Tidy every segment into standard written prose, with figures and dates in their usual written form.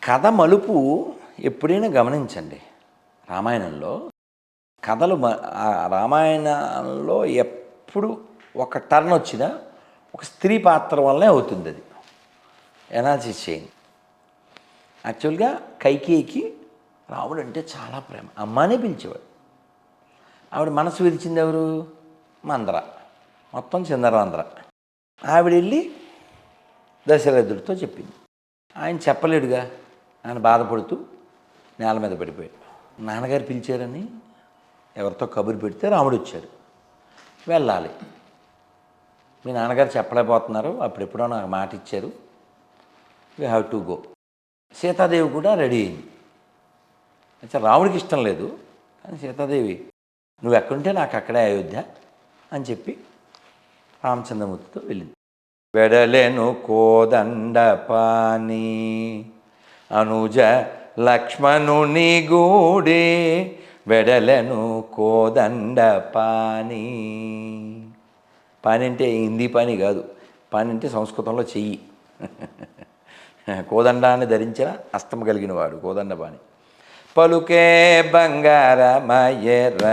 కథ మలుపు ఎప్పుడైనా గమనించండి. రామాయణంలో కథలు రామాయణంలో ఎప్పుడు ఒక టర్న్ వచ్చినా ఒక స్త్రీ పాత్ర వల్లనే అవుతుంది. అది ఎనాలిసిస్ చేయండి. యాక్చువల్గా కైకేయికి రాముడు అంటే చాలా ప్రేమ, అమ్మానే పిలిచేవాడు. ఆవిడ మనసు విరిచింది ఎవరు? మందర, మొత్తం చిందరవందర. ఆవిడ వెళ్ళి దశరథుడితో చెప్పింది. ఆయన చెప్పలేడుగా, ఆయన బాధపడుతూ నేల మీద పడిపోయాడు. నాన్నగారు పిలిచారని ఎవరితో కబురు పెడితే రాముడు వచ్చాడు. వెళ్ళాలి, మీ నాన్నగారు చెప్పలేకపోతున్నారు, అప్పుడెప్పుడో నాకు మాట ఇచ్చారు, you have to go. Sitadevi కూడా రెడీ అయింది. అయితే రాముడికి ఇష్టం లేదు, కానీ సీతాదేవి నువ్వు ఎక్కడుంటే నాకు అక్కడే అయోధ్య అని చెప్పి రామచంద్రమూర్తితో వెళ్ళింది. వెడలెను కోదండ పాని అనుజ లక్ష్మణుని గూడే, వెడలెను కోదండ పాని. పాని అంటే హిందీ పాని కాదు, పాని అంటే సంస్కృతంలో చెయ్యి. కోదండాన్ని ధరించిన అస్తం కలిగిన వాడు కోదండ పాని. పలుకే బంగారమయ్యర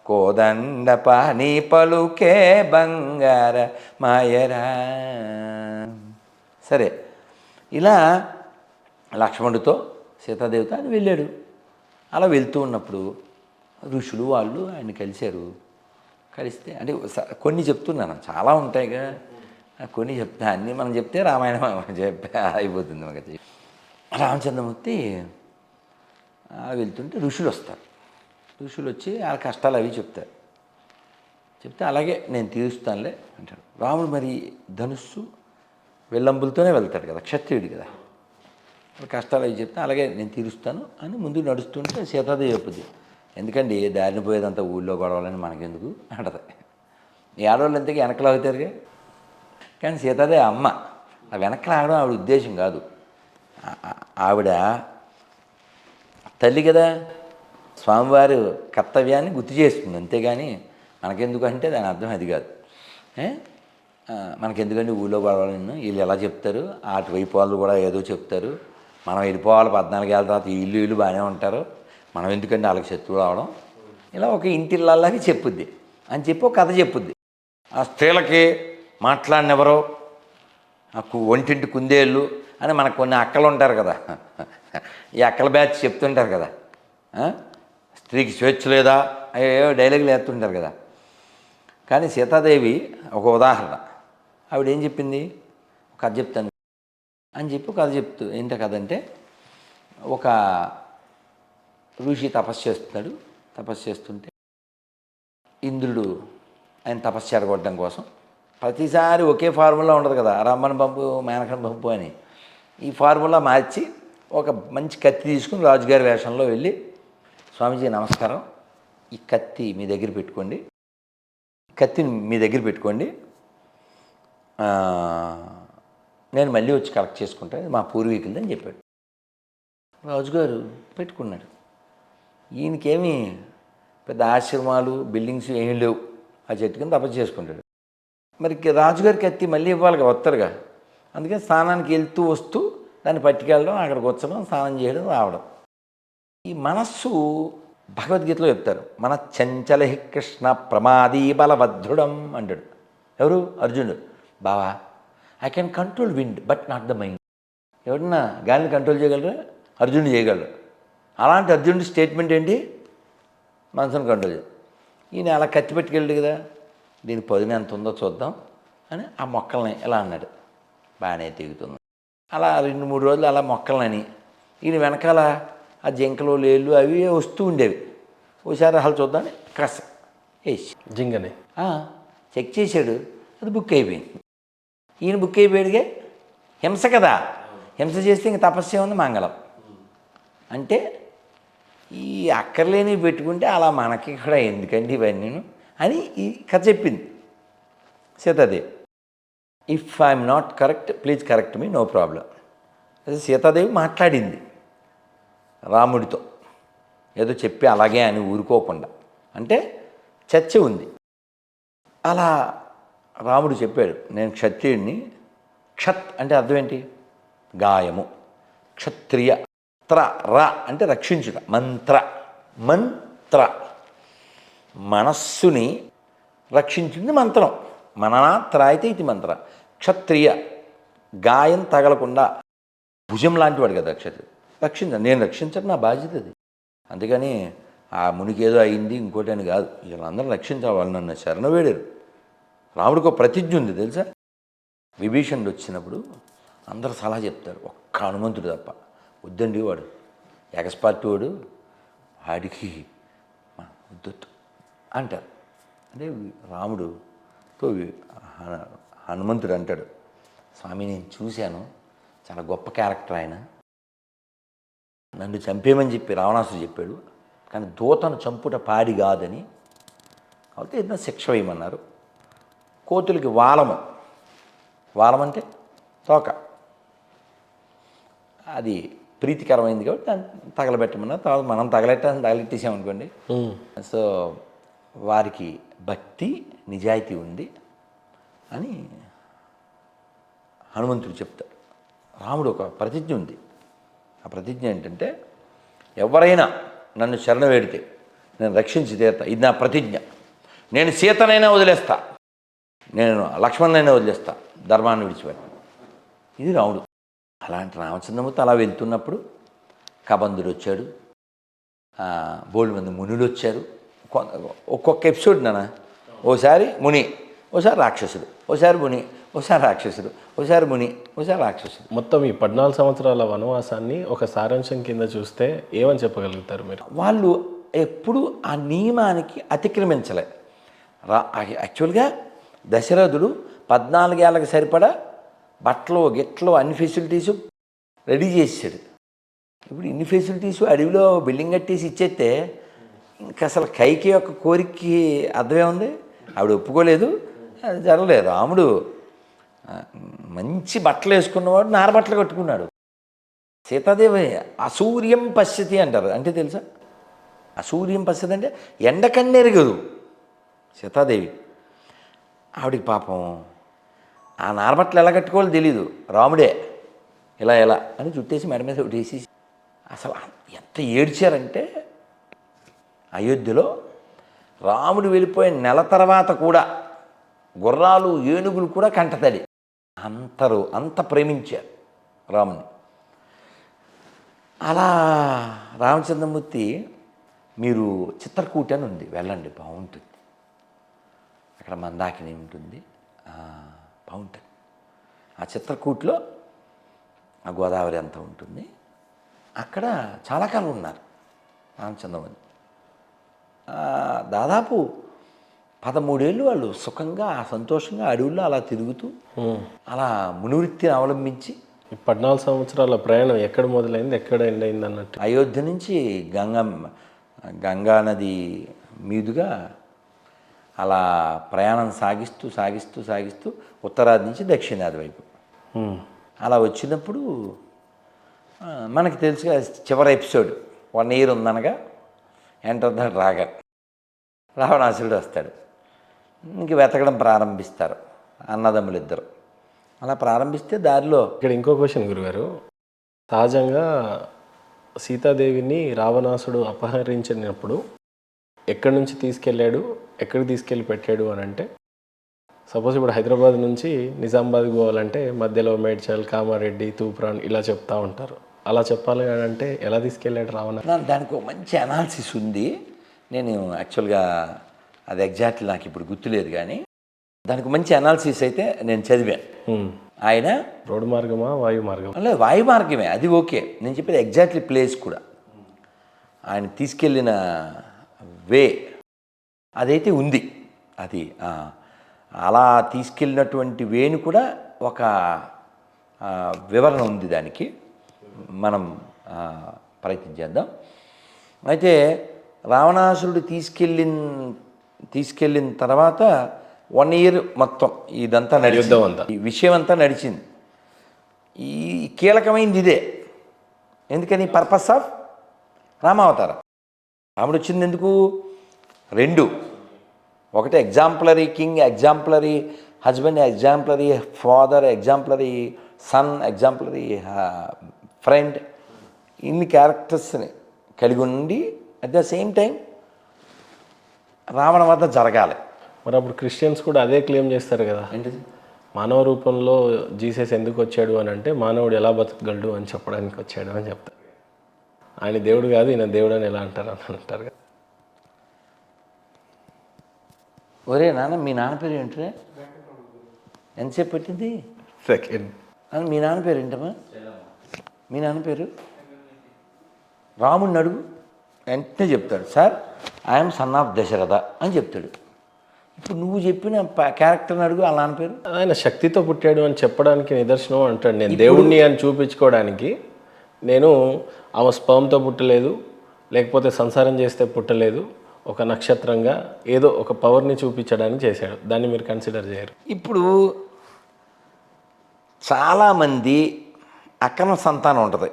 కోదండ పాని, పలుకే బంగార మాయరా. సరే, ఇలా లక్ష్మణుడితో సీతాదేవితో ఆయన వెళ్ళాడు. అలా వెళ్తూ ఉన్నప్పుడు ఋషులు వాళ్ళు ఆయన కలిశారు. కలిస్తే అంటే కొన్ని చెప్తున్నాను, చాలా ఉంటాయిగా, కొన్ని చెప్తా, అన్నీ మనం చెప్తే రామాయణం చెప్పే అయిపోతుంది మనకి. రామచంద్రమూర్తి వెళ్తుంటే ఋషులు వస్తారు. ఋషులు వచ్చి ఆ కష్టాలు అవి చెప్తారు. చెప్తే అలాగే నేను తీరుస్తానులే అంటాడు. రాముడు మరి ధనుస్సు వెల్లంబులతోనే వెళ్తాడు కదా, క్షత్రియుడు కదా. కష్టాలు అవి చెప్తే అలాగే నేను తీరుస్తాను అని ముందు నడుస్తుంటే సీతాదేవి చెప్పుద్ది, ఎందుకండి దారిని పోయేదంతా ఊళ్ళో గొడవలని మనకెందుకు అంటది. ఈ ఆడవాళ్ళు ఎంతకీ వెనకలు అవుతారుగా. కానీ సీతాదేవి అమ్మ, ఆ వెనకలు ఆడడం ఆవిడ ఉద్దేశం కాదు. ఆవిడ తల్లి కదా, స్వామివారి కర్తవ్యాన్ని గుర్తు చేస్తుంది, అంతేగాని మనకెందుకు అంటే దాని అర్థం అది కాదు. మనకెందుకంటే ఊళ్ళో గొడవలను వీళ్ళు ఎలా చెప్తారు, అటువైపు వాళ్ళు కూడా ఏదో చెప్తారు, మనం వెళ్ళిపోవాలి 14 ఏళ్ళ తర్వాత, ఇల్లు బాగానే ఉంటారు, మనం ఎందుకంటే వాళ్ళకి శత్రువులు అవడం, ఇలా ఒక ఇంటిళ్ళలాగా చెప్పుద్ది అని చెప్పి ఒక కథ చెప్పుద్ది. ఆ స్త్రీలకి మాట్లాడినెవరో ఒంటింటి కుందేళ్ళు అని మనకు కొన్ని అక్కలు ఉంటారు కదా, ఈ అక్కల బ్యాచ్ చెప్తుంటారు కదా, స్త్రీకి స్వేచ్ఛ లేదా అయ్యో డైలాగులు వేస్తుంటారు కదా. కానీ సీతాదేవి ఒక ఉదాహరణ. ఆవిడ ఏం చెప్పింది, ఒక కథ చెప్తాను అని చెప్పి కథ చెప్తూ, ఏంటో కథ అంటే, ఒక ఋషి తపస్సు చేస్తున్నాడు. తపస్సు చేస్తుంటే ఇంద్రుడు ఆయన తపస్సు చెడగొట్టడం కోసం ప్రతిసారి ఒకే ఫార్ములా ఉండదు కదా, రమ్మని పంపు మేనకని పంపు అని. ఈ ఫార్ములా మార్చి ఒక మంచి కత్తి తీసుకుని రాజుగారి వేషంలో వెళ్ళి, స్వామీజీ నమస్కారం, ఈ కత్తి మీ దగ్గర పెట్టుకోండి, కత్తిని మీ దగ్గర పెట్టుకోండి, నేను మళ్ళీ వచ్చి కలెక్ట్ చేసుకుంటాను, మా పూర్వీకులది అని చెప్పాడు. రాజుగారు పెట్టుకున్నాడు. ఈయనకేమీ పెద్ద ఆశ్రమాలు బిల్డింగ్స్ ఏమీ లేవు, ఆ చెట్టు కింద తపస్సు చేసుకుంటాడు. మరి రాజుగారికి కత్తి మళ్ళీ ఇవ్వాలిగా, వస్తారుగా. అందుకని స్నానానికి వెళ్తూ వస్తూ దాన్ని పట్టుకెళ్ళడం, అక్కడికి వచ్చడం, స్నానం చేయడం, రావడం. ఈ మనస్సు భగవద్గీతలో చెప్తారు, మన చంచల కృష్ణ ప్రమాదీ బలవద్ధుడం అంటాడు. ఎవరు? అర్జునుడు. బావా, I can control wind but not the mind. ఎవరన్నా గాలిని కంట్రోల్ చేయగలరా? అర్జునుడు చేయగలరు. అలాంటి అర్జునుడి స్టేట్మెంట్ ఏంటి? మనసును కంట్రోల్ చేయాలి. ఈయన అలా కత్తి పెట్టుకెళ్ళాడు కదా, దీని పొదిన ఎంత ఉందో చూద్దాం అని ఆ మొక్కల్ని ఎలా అన్నాడు. బాగానే తెగుతుంది. అలా 2-3 రోజులు అలా మొక్కలని ఈయన వెనకాల ఆ జింకలు లేళ్ళు అవి వస్తూ ఉండేవి. ఓసారి అసలు చూద్దామని కస వేసి జింగని చెక్ చేశాడు, అది బుక్ అయిపోయింది. ఈయన బుక్ అయిపోయాడుగా, హింస కదా, హింస చేస్తే ఇంక తపస్సు ఏముంది, మంగళం. అంటే ఈ అక్కర్లేని పెట్టుకుంటే అలా మనకి కూడా ఎందుకండి ఇవన్నీ అని ఈ కథ చెప్పింది Sitadevi. If I'm not correct please correct me, no problem. అదే సీతాదేవి మాట్లాడింది రాముడితో, ఏదో చెప్పి అలాగే అని ఊరుకోకుండా, అంటే చర్చ ఉంది. అలా రాముడు చెప్పాడు, నేను క్షత్రియుడిని. క్షత్ అంటే అర్థం ఏంటి? గాయము. క్షత్రియ. త్ర ర అంటే రక్షించుట. మంత్ర మనస్సుని రక్షించింది మంత్రం. మననాత్ర అయితే ఇది మంత్ర. క్షత్రియ గాయం తగలకుండా, భుజం లాంటి వాడు కదా క్షత్రియ. నేను రక్షించడం నా బాధ్యత అది. అందుకని ఆ మునికి ఏదో అయింది ఇంకోటి అని కాదు, వీళ్ళందరూ రక్షించాలి. వాళ్ళు నన్ను శరణ వేడారు. రాముడికి ఒక ప్రతిజ్ఞ ఉంది తెలుసా. విభీషణుడు వచ్చినప్పుడు అందరూ సలహా చెప్తారు, ఒక్క హనుమంతుడు తప్ప. వద్దండి వాడు ఎగస్పార్టీ వాడు, వాడికి వద్దొద్దు అంటారు. అంటే రాముడుతో హనుమంతుడు అంటాడు, స్వామి నేను చూశాను, చాలా గొప్ప క్యారెక్టర్ ఆయన, నన్ను చంపేయమని చెప్పి రావణాసుడు చెప్పాడు, కానీ దూతను చంపుట పాడి కాదని, కాబట్టి ఏదైనా శిక్ష వేయమన్నారు. కోతులకి వాలం అంటే తోక, అది ప్రీతికరమైంది కాబట్టి దాన్ని తగలబెట్టమన్నారు. తర్వాత మనం తగలెట్టేసామనుకోండి. సో వారికి భక్తి నిజాయితీ ఉంది అని హనుమంతుడు చెప్తాడు. రాముడు ఒక ప్రతిజ్ఞ ఉంది. ఆ ప్రతిజ్ఞ ఏంటంటే, ఎవరైనా నన్ను శరణ వేడితే నేను రక్షించి తీరుతా, ఇది నా ప్రతిజ్ఞ. నేను సీతనైనా వదిలేస్తా, నేను లక్ష్మణునైనా వదిలేస్తా, ధర్మాన్ని విడిచిపెట్టాను. ఇది రాముడు. అలాంటి రామచంద్రమూర్తి అలా వెళ్తున్నప్పుడు కబంధుడు వచ్చాడు, బోల్డ్ మంది మునులు వచ్చారు. ఒక్కొక్క ఎపిసోడ్ ఓసారి ముని, ఓసారి రాక్షసుడు, ఓసారి ముని, ఓసారి రాక్షసుడు, ఓసారి ముని, ఓసారి రాక్షసుడు. మొత్తం ఈ 14 సంవత్సరాల వనవాసాన్ని ఒక సారాంశం కింద చూస్తే ఏమని చెప్పగలుగుతారు మీరు? వాళ్ళు ఎప్పుడు ఆ నియమానికి అతిక్రమించలే. యాక్చువల్గా దశరథుడు 14 ఏళ్ళకి సరిపడా బట్టలు గిట్లు అన్ని ఫెసిలిటీసు రెడీ చేసాడు. ఇప్పుడు ఇన్ని ఫెసిలిటీసు అడవిలో బిల్డింగ్ కట్టేసి ఇచ్చేస్తే ఇంకా అసలు కైకి యొక్క కోరికకి అర్థమే ఉంది. ఆవిడ ఒప్పుకోలేదు, అది జరగలేదు. రాముడు మంచి బట్టలు వేసుకున్నవాడు నారబట్టలు కట్టుకున్నాడు. సీతాదేవి అసూర్యం పశ్యతి అంటారు, అంటే తెలుసా? అసూర్యం పశ్యతి అంటే ఎండకన్నెరగదు సీతాదేవి. ఆవిడికి పాపం ఆ నారబట్టలు ఎలా కట్టుకోవాలో తెలీదు. రాముడే ఎలా అని చుట్టేసి మెడ మీద కొట్టేసి, అసలు ఎంత ఏడ్చారంటే అయోధ్యలో రాముడు వెళ్ళిపోయిన నెల తర్వాత కూడా గుర్రాలు ఏనుగులు కూడా కంటతడి. అంత ప్రేమించారు రాముని. అలా రామచంద్రమూర్తి, మీరు చిత్రకూట అని ఉంది, వెళ్ళండి, బాగుంటుంది. అక్కడ మందాకిని ఉంటుంది, బాగుంటుంది. ఆ చిత్రకూటలో ఆ గోదావరి అంతా ఉంటుంది. అక్కడ చాలా కాలం ఉన్నారు రామచంద్రమూర్తి. దాదాపు 13 ఏళ్ళు వాళ్ళు సుఖంగా సంతోషంగా అడవుల్లో అలా తిరుగుతూ అలా మునివృత్తిని అవలంబించి. 14 సంవత్సరాల ప్రయాణం ఎక్కడ మొదలైంది, ఎక్కడ ఎండ్ అయింది అన్నట్టు? అయోధ్య నుంచి గంగా నది మీదుగా అలా ప్రయాణం సాగిస్తూ ఉత్తరాది నుంచి దక్షిణాది వైపు అలా వచ్చినప్పుడు మనకి తెలుసుగా చివరి ఎపిసోడ్ 1 year ఉందనగా ఎంటర్ ద డ్రాగన్, రావణాసురుడు వస్తాడు. ఇంక వెతకడం ప్రారంభిస్తారు అన్నదమ్ములు ఇద్దరు. అలా ప్రారంభిస్తే దారిలో ఇక్కడ ఇంకో క్వశ్చన్ గురుగారు. సహజంగా సీతాదేవిని రావణాసుడు అపహరించినప్పుడు ఎక్కడి నుంచి తీసుకెళ్ళాడు, ఎక్కడికి తీసుకెళ్ళి పెట్టాడు అని అంటే, సపోజ్ ఇప్పుడు హైదరాబాద్ నుంచి నిజామాబాద్కి పోవాలంటే మధ్యలో మేడ్చల్, కామారెడ్డి, తూప్రాన్ ఇలా చెప్తూ ఉంటారు. అలా చెప్పాలి అంటే ఎలా తీసుకెళ్ళాడు రావణ? దానికి ఒక మంచి అనాలిసిస్ ఉంది. నేను యాక్చువల్గా అది ఎగ్జాక్ట్లీ నాకు ఇప్పుడు గుర్తులేదు, కానీ దానికి మంచి అనాలిసిస్ అయితే నేను చదివాను. ఆయన రోడ్డు మార్గమా, వాయు మార్గం? అలా వాయు మార్గమే, అది ఓకే. నేను చెప్పేది ఎగ్జాక్ట్లీ ప్లేస్ కూడా, ఆయన తీసుకెళ్ళిన వే అదైతే ఉంది. అది అలా తీసుకెళ్ళినటువంటి వేని కూడా ఒక వివరణ ఉంది, దానికి మనం ప్రయత్నం చేద్దాం. అయితే రావణాసురుడు తీసుకెళ్ళిన తర్వాత 1 year మొత్తం ఇదంతా నడిచింది, ఈ విషయం అంతా నడిచింది. ఈ కీలకమైంది ఇదే. ఎందుకని? పర్పస్ ఆఫ్ రామావతారం. రాముడు వచ్చింది ఎందుకు? 2, ఒకటి exemplary king, exemplary husband, exemplary father, exemplary son, exemplary friend, ఇన్ని క్యారెక్టర్స్ని కలిగి ఉండి at the same time Ravana వద్ద జరగాలి. మరి అప్పుడు క్రిస్టియన్స్ కూడా అదే క్లెయిమ్ చేస్తారు కదా, ఏంటిది? మానవ రూపంలో జీసస్ ఎందుకు వచ్చాడు అని అంటే మానవుడు ఎలా బతకగలడు అని చెప్పడానికి వచ్చాడు అని చెప్తారు. ఆయన దేవుడు కాదు, ఈయన దేవుడు అని ఎలా అంటారు అని అంటారు కదా. ఒరే నాన్న, మీ నాన్న పేరు ఏంటరే? ఎంతసేపు పెట్టింది? సెకండ్. మీ నాన్న పేరు ఏంటమ్మా? మీ నాన్న పేరు? రాముడిని అడుగు, వెంటనే చెప్తాడు, sir I'm son of Dasharatha అని చెప్తాడు. ఇప్పుడు నువ్వు చెప్పిన క్యారెక్టర్ని అడుగు, వాళ్ళ నాన్న పేరు? ఆయన శక్తితో పుట్టాడు అని చెప్పడానికి నిదర్శనం అంటాడు. నేను దేవుడిని అని చూపించుకోవడానికి, నేను ఆమె స్పర్మ్తో పుట్టలేదు, లేకపోతే సంసారం చేస్తే పుట్టలేదు, ఒక నక్షత్రంగా ఏదో ఒక పవర్ని చూపించడానికి చేశాడు. దాన్ని మీరు కన్సిడర్ చేయరు. ఇప్పుడు చాలామంది అక్రమ సంతానం ఉంటుంది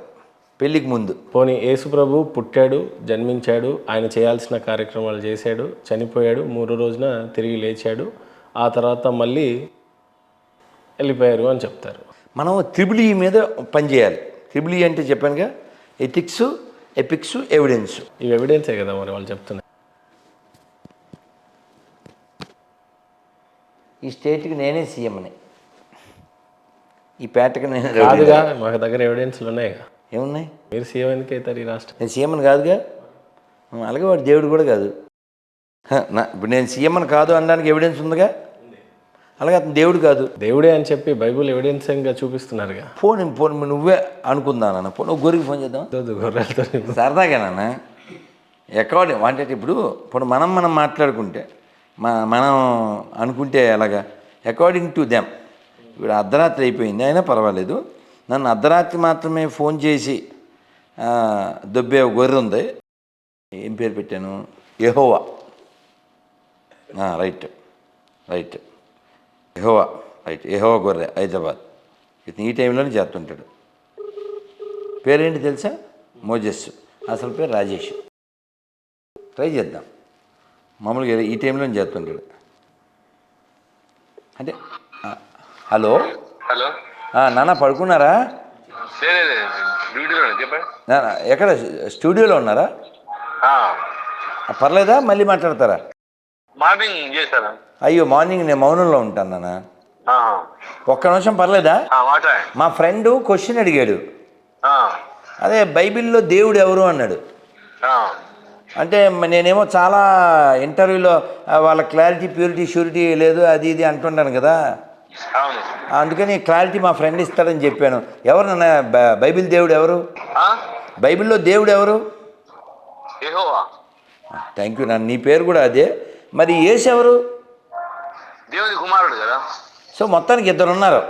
పెళ్ళికి ముందు. పోనీ యేసు ప్రభు పుట్టాడు, జన్మించాడు, ఆయన చేయాల్సిన కార్యక్రమాలు చేశాడు, చనిపోయాడు, 3 రోజున తిరిగి లేచాడు, ఆ తర్వాత మళ్ళీ వెళ్ళిపోయారు అని చెప్తారు. మనం త్రిబుల్ ఈ మీద పనిచేయాలి. త్రిబుల్ ఈ అంటే చెప్పానుగా, ఎథిక్స్, ఎపిక్స్, ఎవిడెన్స్. ఇవి ఎవిడెన్సే కదా మరి వాళ్ళు చెప్తున్నారు. ఈ స్టేట్కి నేనే సీఎంని, ఈ పేటకి నేను కాదుగా, మాకు దగ్గర ఎవిడెన్స్లు ఉన్నాయిగా. ఏమున్నాయి? మీరు సీఎం ఎందుకు అవుతారు ఈ రాష్ట్రం? నేను సీఎంని కాదుగా, అలాగే వాడు దేవుడు కూడా కాదు. ఇప్పుడు నేను సీఎంని కాదు అనడానికి ఎవిడెన్స్ ఉందిగా, అలాగే అతను దేవుడు కాదు. దేవుడే అని చెప్పి బైబుల్ ఎవిడెన్స్గా చూపిస్తున్నారుగా. ఫోన్ నువ్వే అనుకుందానన్న, నువ్వు గొర్రెకి ఫోన్ చేద్దాం గొర్రెలతో సరదాగానన్నా. ఎక్కడ అంటే ఇప్పుడు మనం మాట్లాడుకుంటే మనం అనుకుంటే ఎలాగా, అకార్డింగ్ టు దెమ్. ఇప్పుడు అర్ధరాత్రి అయిపోయింది అయినా పర్వాలేదు, నన్ను అర్ధరాత్రి మాత్రమే ఫోన్ చేసి దొబ్బే గొర్రె ఉంది, ఏం పేరు పెట్టాను, యెహోవా. రైట్ యెహోవా, యెహోవా గొర్రె హైదరాబాద్. ఇతను ఈ టైంలోనే చేస్తుంటాడు. పేరేంటి తెలుసా? మోజెస్. అసలు పేరు రాజేష్. ట్రై చేద్దాం. మామూలుగా ఈ టైంలో చేస్తుంటాడు. అంటే హలో నాన్న పడుకున్నారా? ఎక్కడ స్టూడియోలో ఉన్నారా? పర్లేదా, మళ్ళీ మాట్లాడతారా? మార్నింగ్ చేశారా? అయ్యో, మార్నింగ్ నేను మౌనంలో ఉంటాను నాన్న. ఒక్క నిమిషం పర్లేదా? మా ఫ్రెండ్ క్వశ్చన్ అడిగాడు, అదే బైబిల్లో దేవుడు ఎవరు అన్నాడు. అంటే నేనేమో చాలా ఇంటర్వ్యూలో వాళ్ళ క్లారిటీ, ప్యూరిటీ, ష్యూరిటీ లేదు, అది ఇది అంటుంటాను కదా, అందుకని క్లారిటీ మా ఫ్రెండ్ ఇస్తాడని చెప్పాను. ఎవరు నాన్న బైబిల్ దేవుడు ఎవరు? బైబిల్లో దేవుడు ఎవరు? థ్యాంక్ యూ నాన్న, నీ పేరు కూడా అదే. మరి యేసు ఎవరు? దేవుని కుమారుడు కదా. సో మొత్తానికి 2 ఉన్నారు.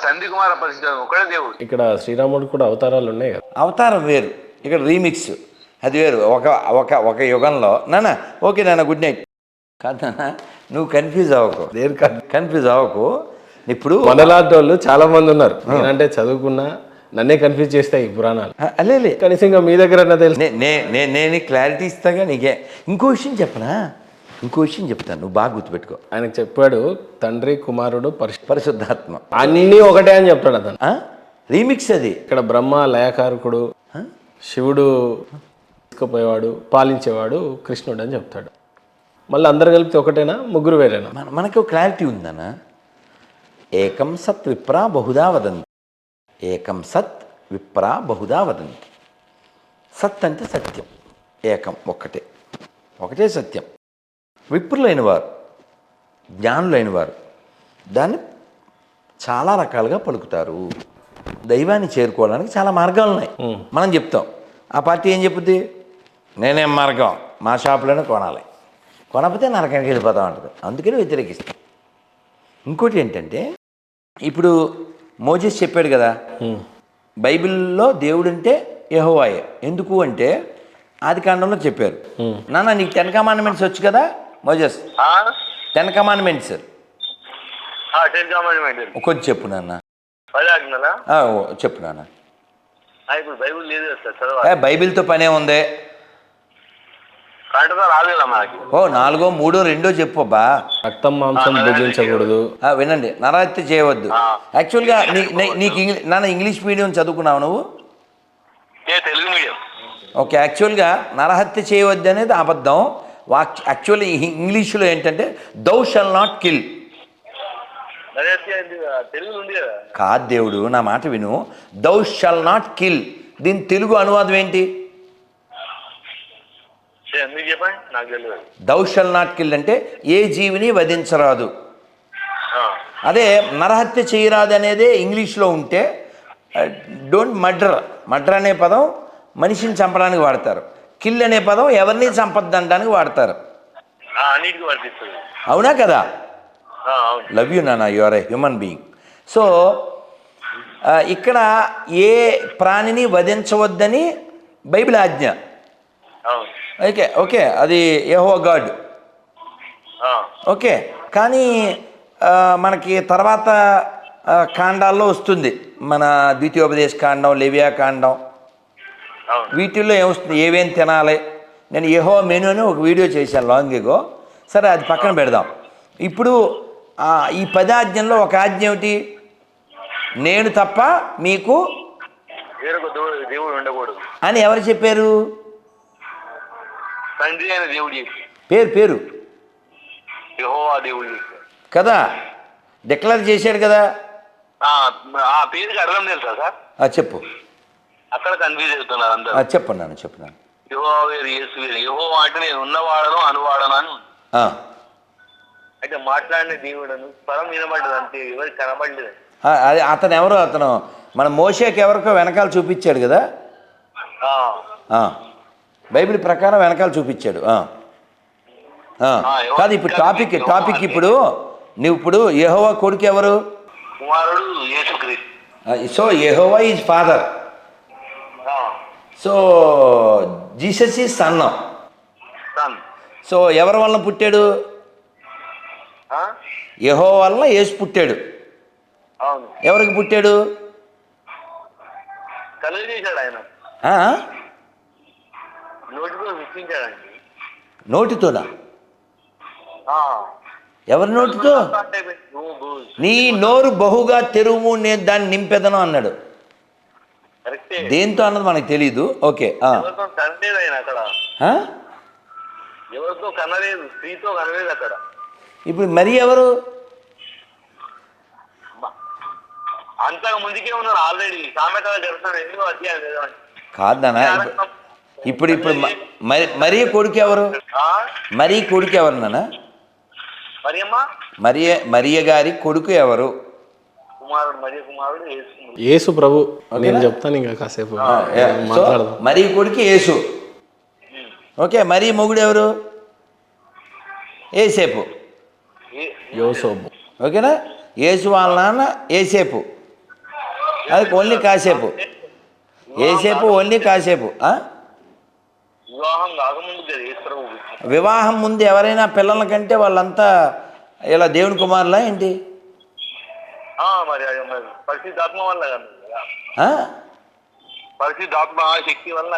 తండ్రి కుమార పరిశుద్ధ ఒకడే దేవుడు. ఇక్కడ శ్రీరాముడు కూడా అవతారాలు ఉన్నాయి కదా. అవతారం వేరు, ఇక్కడ రీమిక్స్ అది వేరు. ఒక యుగంలో నాన్న. ఓకే నాన్న, గుడ్ నైట్. కాదు నాన్న, నువ్వు కన్ఫ్యూజ్ అవ్వకు. ఇప్పుడు మనలాంటి వాళ్ళు చాలా మంది ఉన్నారు, నేనంటే చదువుకున్నా నన్నే కన్ఫ్యూజ్ చేస్తాయి ఈ పురాణాలు. అలే కనీసం మీ దగ్గర తెలుసు. నేను క్లారిటీ ఇస్తాగా నీకే. ఇంకో విషయం చెప్తాను, నువ్వు బాగా గుర్తుపెట్టుకో. ఆయనకు చెప్పాడు తండ్రి, కుమారుడు, పరిశుద్ధాత్మ అన్నీ ఒకటే అని చెప్తాడు అతను. రీమిక్స్ అది. ఇక్కడ బ్రహ్మ లయకారకుడు, శివుడు తీసుకుపోయేవాడు, పాలించేవాడు కృష్ణుడు అని చెప్తాడు. మళ్ళీ అందరు కలిపితే ఒకటేనా, ముగ్గురు వేరేనా? మనకు క్లారిటీ ఉందన్న. ఏకం సత్ విప్రా బహుదా వదంతి. ఏకం సత్ విప్రా బహుదా వదంతి. సత్ అంటే సత్యం, ఏకం ఒకటే సత్యం. విప్రులైన వారు, జ్ఞానులైన వారు దాన్ని చాలా రకాలుగా పలుకుతారు. దైవాన్ని చేరుకోవడానికి చాలా మార్గాలు ఉన్నాయి. మనం చెప్తాం, ఆ పార్టీ ఏం చెప్పుద్ది, నేనేం మార్గం, మా షాపులోనే కొనాలి, కొనకపోతే నరకానికి వెళ్ళిపోతాం అంటుంది. అందుకని వ్యతిరేకిస్తాం. ఇంకోటి ఏంటంటే, ఇప్పుడు మోజెస్ చెప్పాడు కదా, బైబిల్లో దేవుడు అంటే యెహోవాయే. ఎందుకు అంటే ఆదికాండంలో చెప్పారు. నాన్న, నీకు 10 కమాండ్మెంట్స్ వచ్చు కదా మోజెస్? 10 కమాండ్మెంట్స్ కొంచెం చెప్పు నాన్న. చెప్పు నాన్న. ఇప్పుడు బైబిల్ లేదు కదా, బైబిల్తో పనే ఉంది. కరెక్ట్గా రాదు కదా మనకి. ఓ 4, 3, 2 చెప్పు అబ్బా. రక్తం మాంసం భుజించకూడదు. వినండి, నరహత్య చేయవద్దు. యాక్చువల్గా నీకు నాన్న ఇంగ్లీష్ మీడియం చదువుకున్నావు నువ్వు? తెలుగు మీడియం. ఓకే, యాక్చువల్గా నరహత్య చేయవద్దు అనేది అబద్ధం. యాక్చువల్లీ ఇంగ్లీష్లో ఏంటంటే దౌ షల్ నాట్ కిల్. తెలుగు ఉంది కదా. కాదు దేవుడు, నా మాట విను. దౌ షల్ నాట్ కిల్, దీని తెలుగు అనువాదం ఏంటి? మీరు చెప్పండి, నాకు తెలియదు. దౌ షల్ నాట్ కిల్ అంటే ఏ జీవిని వధించరాదు. అదే నరహత్య చేయరాదు అనేదే ఇంగ్లీష్లో ఉంటే డోంట్ మర్డర్ అనే పదం మనిషిని చంపడానికి వాడతారు. కిల్ అనే పదం ఎవరిని చంపద్దంటానికి వాడతారు. అన్నిటికీ వర్తిస్తుంది. అవునా కదా? అవును. లవ్ యూ నాన్న, you are a human being. So ఇక్కడ ఏ ప్రాణిని వధించవద్దని బైబిల్ ఆజ్ఞ. అవును. ఓకే, అది యెహోవా గాడ్. ఓకే, కానీ మనకి తర్వాత కాండాల్లో వస్తుంది, మన ద్వితీయోపదేశ కాండం, లేవియా కాండం, వీటిల్లో ఏమొస్తుంది, ఏమేమి తినాలి. నేను యెహోవా మెనూ అని ఒక వీడియో చేశాను లాంగ్ ఎగో. సరే, అది పక్కన పెడదాం. ఇప్పుడు ఈ 10 ఆజ్ఞల్లో ఒక ఆజ్ఞ ఏమిటి? నేను తప్ప మీకు దేవుడు ఉండకూడదు అని ఎవరు చెప్పారు? తండ్రి అయిన దేవుడు చెప్పి. పేరు యెహోవా దేవుడు కదా, డిక్లేర్ చేశాడు కదా. ఆ పేరుకి అర్థం తెలుసా సార్? చెప్పు. అక్కడ కన్ఫ్యూజ్ అవుతున్నారు అందరూ. చెప్పన్నాను. యెహోవా వేరు, యేసు వేరు. యెహోవా అంటే నేను ఉన్నవాడను, అనువాడను అని. అయితే మాట్లాడిన దేవుడను స్వరం వినబడ్డది అంతే, ఎవరికి కనబడలేదు. అది అతను మన మోషేకి ఎవరికో వెనకాల చూపించాడు కదా. బైబిల్ ప్రకారం వెనకాల చూపించాడు. కాదు, ఇప్పుడు టాపిక్ ఇప్పుడు నువ్వు యెహోవా కొడుకు ఎవరు? కుమారుడు Yesukristu. So Jehovah is father. So Jesus is son. So ఎవరి వలన పుట్టాడు? యెహోవా వలన యేసు పుట్టాడు. ఎవరికి పుట్టాడు? కలిగేశాడు ఆయన. నోటితో సృష్టించాడండి. నోటితోనా? ఎవరి నోటితో? నీ నోరు బహుగా తెరువు, నేను దాన్ని నింపెదను అన్నాడు. దేంతో అన్నది మనకు తెలీదు. ఓకే, ఎవరితో కనలేదు, స్త్రీతో కనలేదు అక్కడ. ఇప్పుడు మరి ఎవరు? అంతకు ముందుకే ఉన్నారు ఆల్రెడీ. సామెతగా జరుగుతున్నాడు, ఎందుకో అధ్యాయం కాదనా? ఇప్పుడు మరి కొడుకు ఎవరు? మరి కొడుకు ఎవరు నాన్న? మరియ గారి కొడుకు ఎవరు? యేసు ప్రభు. నేను చెప్తాను ఇంకా కాసేపు మాట్లాడదాం. మరి కొడుకు యేసు. ఓకే, మరి మొగుడు ఎవరు? యేసేపు. యోసేపు. ఓకేనా? యేసు వాళ్ళ నాన్న యేసేపు. అది ఓన్లీ కాసేపు. యేసేపు ఓన్లీ కాసేపు. వివాహం ముందు ఎవరైనా పిల్లల కంటే వాళ్ళంతా ఇలా దేవుని కుమారులా ఏంటి? పరిశుద్ధాత్మ వల్ల పరిశుద్ధాత్మ శక్తి వల్ల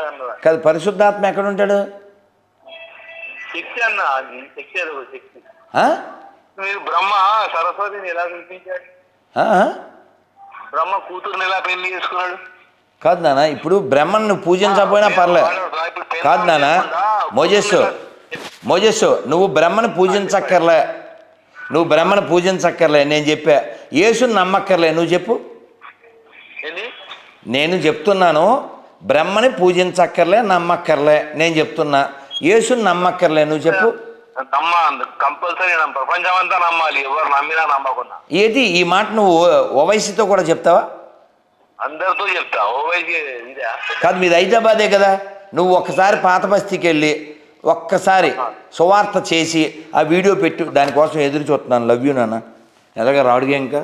కాదు, పరిశుద్ధాత్మ ఎక్కడ ఉంటాడు? శక్తి అన్న, శక్తి. మీరు బ్రహ్మ సరస్వతిని ఎలా కల్పించాడు? బ్రహ్మ కూతురుని ఎలా పెళ్లి చేసుకున్నాడు? కాదు నాన్న, ఇప్పుడు బ్రహ్మను నువ్వు పూజించకపోయినా పర్లే. కాదు నాన్న, మోజెస్సు నువ్వు బ్రహ్మను పూజించక్కర్లే. నేను చెప్పా. యేసుని నమ్మక్కర్లే. నువ్వు చెప్పు. నేను చెప్తున్నాను, బ్రహ్మని పూజించక్కర్లే, నమ్మక్కర్లే. నేను చెప్తున్నా, యేసుని నమ్మక్కర్లే. నువ్వు చెప్పు. కంపల్సరీ ప్రపంచం అంతా నమ్మాలి, ఎవరు నమ్మినా నమ్మకున్నా. ఏది ఈ మాట నువ్వు ఓవైసీతో కూడా చెప్తావా? అందరితో చెప్తా. ఓవైసీ కాదు, మీది హైదరాబాదే కదా. నువ్వు ఒక్కసారి పాత బస్తీకి వెళ్ళి ఒక్కసారి సువార్త చేసి ఆ వీడియో పెట్టు. దానికోసం ఎదురు చూస్తున్నాను. లవ్ యూ నాన్న. ఎలాగ రాడుగా ఇంకా